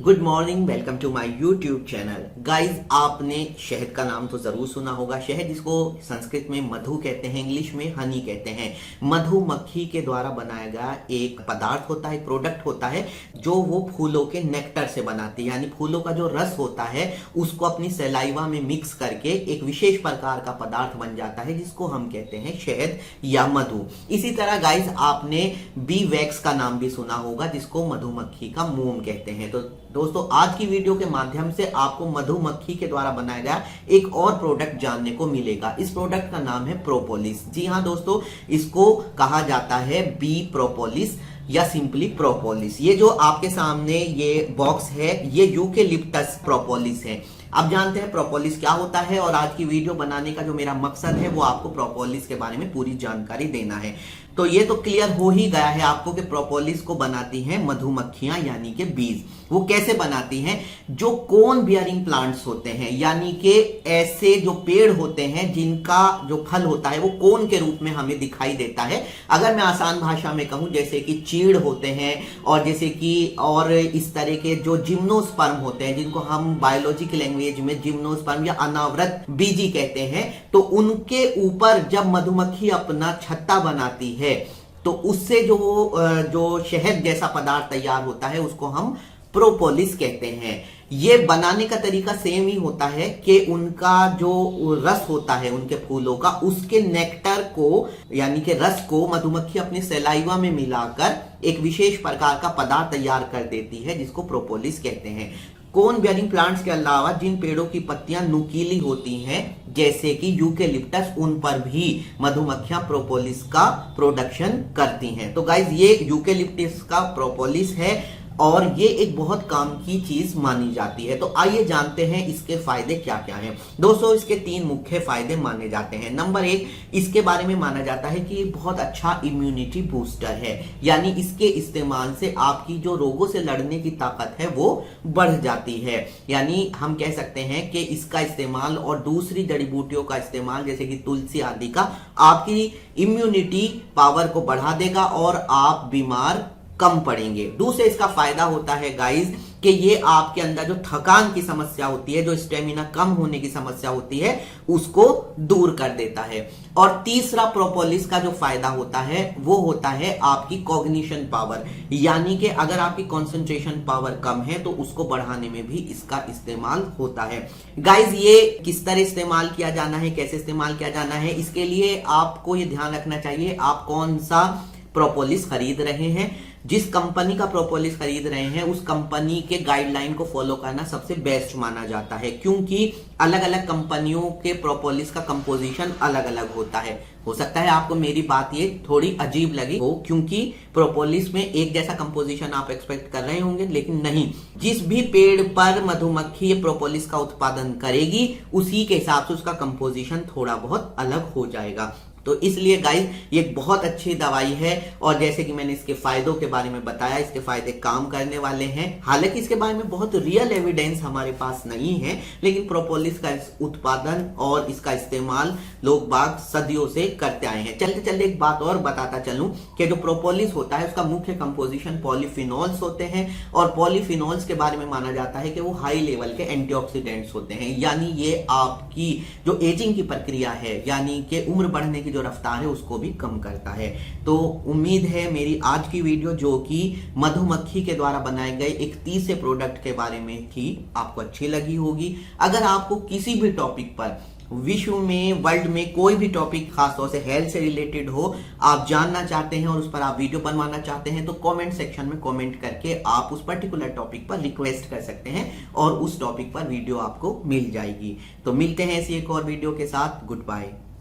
Good morning, welcome to my YouTube channel. Guys, आपने शहद का नाम तो जरूर सुना होगा। शहद, जिसको संस्कृत में मधु कहते हैं, इंग्लिश में हनी कहते हैं। मधुमक्खी के द्वारा बनाया गया एक पदार्थ होता है, एक प्रोडक्ट होता है जो वो फूलों के नेक्टर से बनाती है। यानी फूलों का जो रस होता है उसको अपनी सलाइवा में मिक्स करके एक विशेष प्रकार का पदार्थ बन जाता है जिसको हम कहते हैं शहद या मधु। इसी तरह गाइज, आपने बी वैक्स का नाम भी सुना होगा जिसको मधुमक्खी का मोम कहते हैं। तो दोस्तों, आज की वीडियो के माध्यम से आपको मधुमक्खी के द्वारा बनाया गया एक और प्रोडक्ट जानने को मिलेगा। इस प्रोडक्ट का नाम है प्रोपोलिस। जी हां दोस्तों, इसको कहा जाता है बी प्रोपोलिस या सिंपली प्रोपोलिस। ये जो आपके सामने ये बॉक्स है, ये यूकेलिप्टस प्रोपोलिस है। अब जानते हैं प्रोपोलिस क्या होता है, और आज की वीडियो बनाने का जो मेरा मकसद है वो आपको प्रोपोलिस के बारे में पूरी जानकारी देना है। तो ये तो क्लियर हो ही गया है आपको कि प्रोपोलिस को बनाती हैं मधुमक्खियां, यानी कि बीज। वो कैसे बनाती हैं? जो कोन बियरिंग प्लांट्स होते हैं, यानी कि ऐसे जो पेड़ होते हैं जिनका जो फल होता है वो कोन के रूप में हमें दिखाई देता है। अगर मैं आसान भाषा में कहूं, जैसे कि चीड़ होते हैं, और जैसे कि और इस तरह के जो जिम्नोस्पर्म होते हैं, जिनको हम बायोलॉजी की लैंग्वेज में जिम्नोस्पर्म या अनावृत बीजी कहते हैं, तो उनके ऊपर जब मधुमक्खी अपना छत्ता बनाती है तो उससे जो शहद जैसा पदार्थ तैयार होता है उसको हम प्रोपोलिस कहते हैं। ये बनाने का तरीका सेम ही होता है कि उनका जो रस होता है उनके फूलों का, उसके नेक्टर को यानी कि रस को मधुमक्खी अपने सलाइवा में मिलाकर एक विशेष प्रकार का पदार्थ तैयार कर देती है जिसको प्रोपोलिस कहते हैं। कोन बियरिंग प्लांट्स के अलावा जिन पेड़ों की पत्तियां नुकीली होती हैं, जैसे कि यूकेलिप्टस, उन पर भी मधुमक्खियां प्रोपोलिस का प्रोडक्शन करती हैं। तो गाइज, ये यूकेलिप्टस का प्रोपोलिस है और ये एक बहुत काम की चीज मानी जाती है। तो आइए जानते हैं इसके फायदे क्या क्या हैं। दोस्तों, इसके 3 मुख्य फायदे माने जाते हैं। नंबर 1, इसके बारे में माना जाता है कि ये बहुत अच्छा इम्यूनिटी बूस्टर है। यानी इसके इस्तेमाल से आपकी जो रोगों से लड़ने की ताकत है वो बढ़ जाती है। यानी हम कह सकते हैं कि इसका इस्तेमाल और दूसरी जड़ी बूटियों का इस्तेमाल, जैसे कि तुलसी आदि का, आपकी इम्यूनिटी पावर को बढ़ा देगा और आप बीमार कम पड़ेंगे। दूसरे इसका फायदा होता है गाइस कि ये आपके अंदर जो थकान की समस्या होती है, जो स्टेमिना कम होने की समस्या होती है, उसको दूर कर देता है। और तीसरा प्रोपोलिस का जो फायदा होता है वो होता है आपकी कॉग्निशन पावर। यानी कि अगर आपकी कंसंट्रेशन पावर कम है तो उसको बढ़ाने में भी इसका इस्तेमाल होता है। गाइस, ये किस तरह इस्तेमाल किया जाना है, कैसे इस्तेमाल किया जाना है, इसके लिए आपको ये ध्यान रखना चाहिए आप कौन सा प्रोपोलिस खरीद रहे हैं। जिस कंपनी का प्रोपोलिस खरीद रहे हैं उस कंपनी के गाइडलाइन को फॉलो करना सबसे बेस्ट माना जाता है, क्योंकि अलग अलग कंपनियों के प्रोपोलिस का कंपोजिशन अलग अलग होता है। हो सकता है आपको मेरी बात ये थोड़ी अजीब लगी हो, क्योंकि प्रोपोलिस में एक जैसा कंपोजिशन आप एक्सपेक्ट कर रहे होंगे, लेकिन नहीं। जिस भी पेड़ पर मधुमक्खी प्रोपोलिस का उत्पादन करेगी उसी के हिसाब से उसका कंपोजिशन थोड़ा बहुत अलग हो जाएगा। तो इसलिए गाइस, ये बहुत अच्छी दवाई है, और जैसे कि मैंने इसके फायदों के बारे में बताया, इसके फायदे काम करने वाले हैं। हालांकि इसके बारे में बहुत रियल एविडेंस हमारे पास नहीं है, लेकिन प्रोपोलिस का उत्पादन और इसका इस्तेमाल लोग बाग सदियों से करते आए हैं। चलते चलते एक बात और बताता चलूं कि जो प्रोपोलिस होता है उसका मुख्य कंपोजिशन पॉलीफिनॉल्स होते हैं, और पॉलीफिनॉल्स के बारे में माना जाता है कि वो हाई लेवल के एंटीऑक्सीडेंट्स होते हैं। यानी ये आपकी जो एजिंग की प्रक्रिया है, यानी कि उम्र बढ़ने की जो रफ्तार है उसको भी कम करता है। तो उम्मीद है मेरी आज की वीडियो, जो कि मधुमक्खी के द्वारा बनाए गए एक तीसरे प्रोडक्ट के बारे में थी, आपको अच्छी लगी होगी। अगर आपको किसी भी टॉपिक पर, विश्व में, वर्ल्ड में कोई भी टॉपिक, खासतौर से हेल्थ से रिलेटेड हो, आप जानना चाहते हैं और उस पर आप वीडियो बनवाना चाहते हैं, तो कमेंट सेक्शन में कमेंट करके आप उस पर्टिकुलर टॉपिक पर रिक्वेस्ट कर सकते हैं और उस टॉपिक पर वीडियो आपको मिल जाएगी। तो मिलते हैं ऐसी एक और वीडियो के साथ। Good bye.